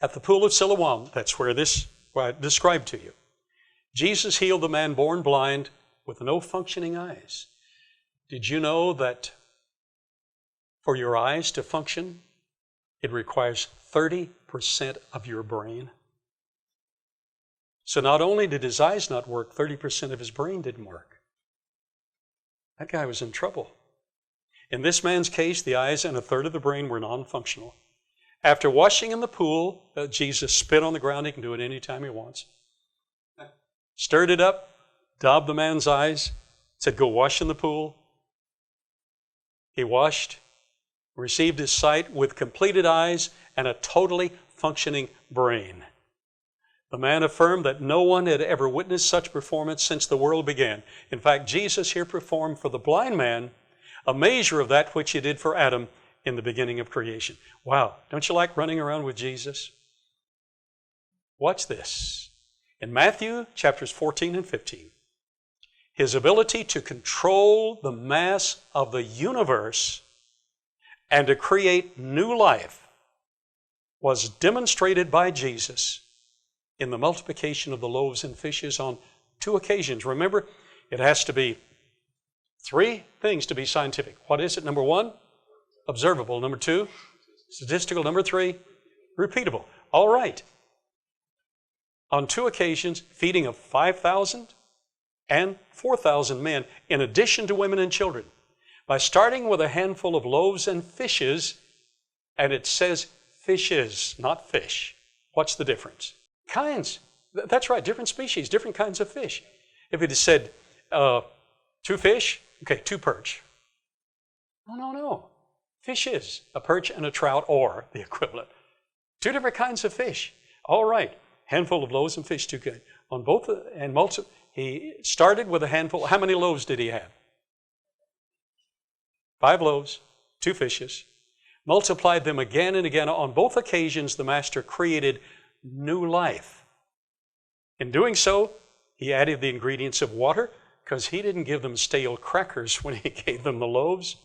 At the pool of Siloam, that's where this I described to you, Jesus healed the man born blind with no functioning eyes. Did you know that for your eyes to function, it requires 30% of your brain? So not only did his eyes not work, 30% of his brain didn't work. That guy was in trouble. In this man's case, the eyes and a third of the brain were non-functional. After washing in the pool, Jesus spit on the ground. He can do it anytime he wants. Stirred it up, daubed the man's eyes, said, go wash in the pool. He washed, received his sight with completed eyes and a totally functioning brain. The man affirmed that no one had ever witnessed such performance since the world began. In fact, Jesus here performed for the blind man a measure of that which he did for Adam in the beginning of creation. Wow, don't you like running around with Jesus? Watch this. In Matthew chapters 14 and 15, his ability to control the mass of the universe and to create new life was demonstrated by Jesus in the multiplication of the loaves and fishes on 2 occasions. Remember, it has to be 3 things to be scientific. What is it? Number 1, observable. Number 2, statistical. Number 3, repeatable. All right. On 2 occasions, feeding of 5,000 and 4,000 men, in addition to women and children, by starting with a handful of loaves and fishes, and it says fishes, not fish. What's the difference? Kinds. That's right, different species, different kinds of fish. If it had said 2 fish, okay, 2 perch. No. Fishes, a perch and a trout, or the equivalent. 2 different kinds of fish. All right, handful of loaves and fish, 2 kinds. On both, and he started with a handful. How many loaves did he have? 5 loaves, 2 fishes. Multiplied them again and again. On both occasions, the master created new life. In doing so, he added the ingredients of water, because he didn't give them stale crackers when he gave them the loaves.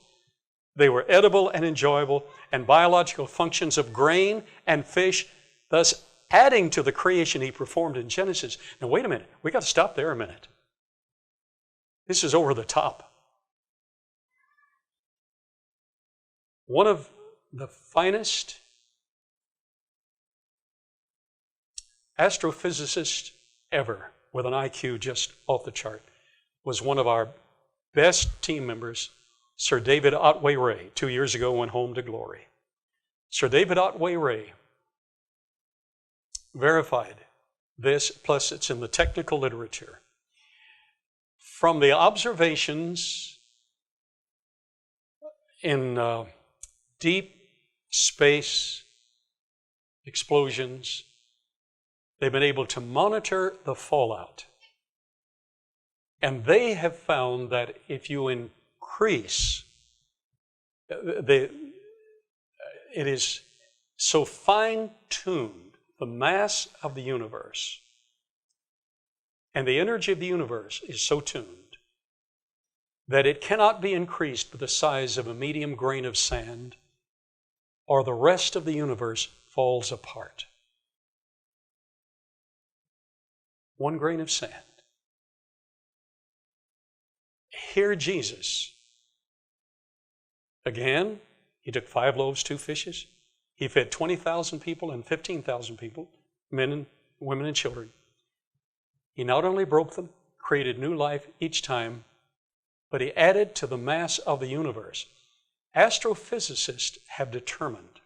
They were edible and enjoyable, and biological functions of grain and fish, thus adding to the creation he performed in Genesis. Now wait a minute, we got to stop there a minute. This is over the top. One of the finest astrophysicists ever, with an IQ just off the chart, was one of our best team members, Sir David Otway Ray. 2 years ago went home to glory. Sir David Otway Ray verified this, plus it's in the technical literature. From the observations in deep space explosions, they've been able to monitor the fallout. And they have found that if you increase, it is so fine-tuned, the mass of the universe and the energy of the universe is so tuned that it cannot be increased with the size of a medium grain of sand, or the rest of the universe falls apart. 1 grain of sand. Here Jesus, again, he took 5 loaves, 2 fishes. He fed 20,000 people and 15,000 people, men and women and children. He not only broke them, created new life each time, but he added to the mass of the universe. Astrophysicists have determined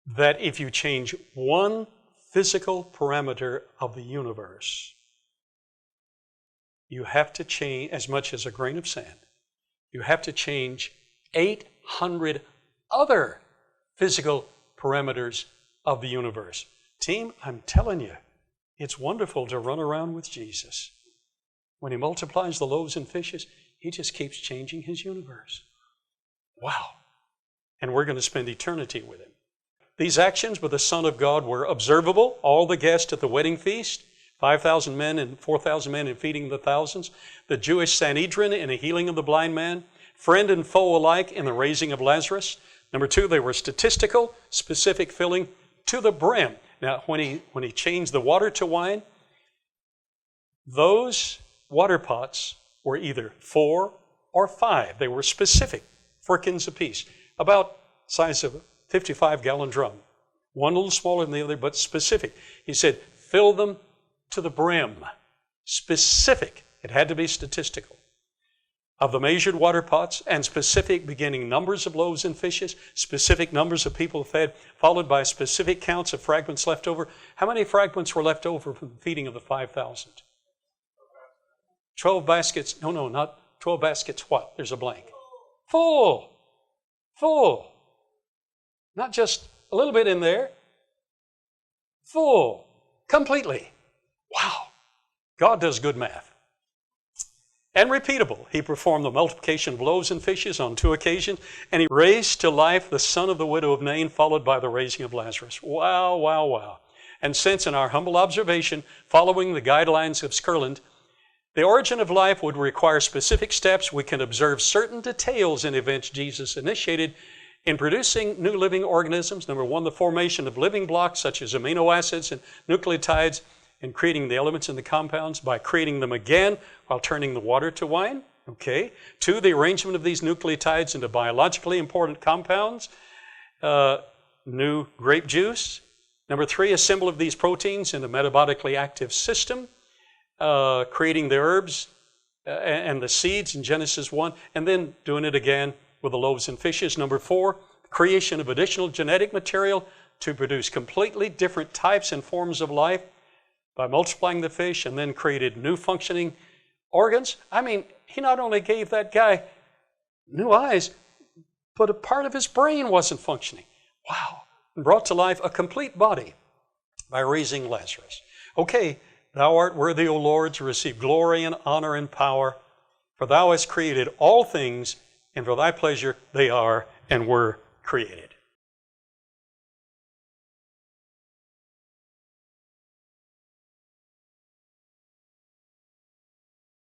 that if you change 1 physical parameter of the universe, you have to change, as much as a grain of sand, you have to change 800 other physical parameters of the universe. Team, I'm telling you, it's wonderful to run around with Jesus. When he multiplies the loaves and fishes, he just keeps changing his universe. Wow. And we're going to spend eternity with him. These actions with the Son of God were observable. All the guests at the wedding feast, 5,000 men and 4,000 men in feeding the thousands. The Jewish Sanhedrin in a healing of the blind man. Friend and foe alike in the raising of Lazarus. Number two, they were statistical, specific, filling to the brim. Now, when he changed the water to wine, those water pots were either 4 or 5. They were specific, firkins apiece, about size of a 55-gallon drum. One a little smaller than the other, but specific. He said, fill them to the brim. Specific. It had to be statistical. Of the measured water pots, and specific beginning numbers of loaves and fishes, specific numbers of people fed, followed by specific counts of fragments left over. How many fragments were left over from the feeding of the 5,000? 12 baskets. No, not 12 baskets. What? There's a blank. Full. Full. Not just a little bit in there. Full. Completely. Wow. God does good math. And repeatable. He performed the multiplication of loaves and fishes on 2 occasions, and he raised to life the son of the widow of Nain, followed by the raising of Lazarus. Wow, wow, wow. And since, in our humble observation, following the guidelines of Skurland, the origin of life would require specific steps, we can observe certain details in events Jesus initiated in producing new living organisms. Number one, the formation of living blocks such as amino acids and nucleotides, and creating the elements in the compounds by creating them again while turning the water to wine. Okay. 2, the arrangement of these nucleotides into biologically important compounds. New grape juice. Number 3, assembly of these proteins in a metabolically active system. Creating the herbs and the seeds in Genesis 1, and then doing it again with the loaves and fishes. Number 4, creation of additional genetic material to produce completely different types and forms of life by multiplying the fish, and then created new functioning organs. I mean, he not only gave that guy new eyes, but a part of his brain wasn't functioning. Wow. And brought to life a complete body by raising Lazarus. Okay, thou art worthy, O Lord, to receive glory and honor and power, for thou hast created all things, and for thy pleasure they are and were created.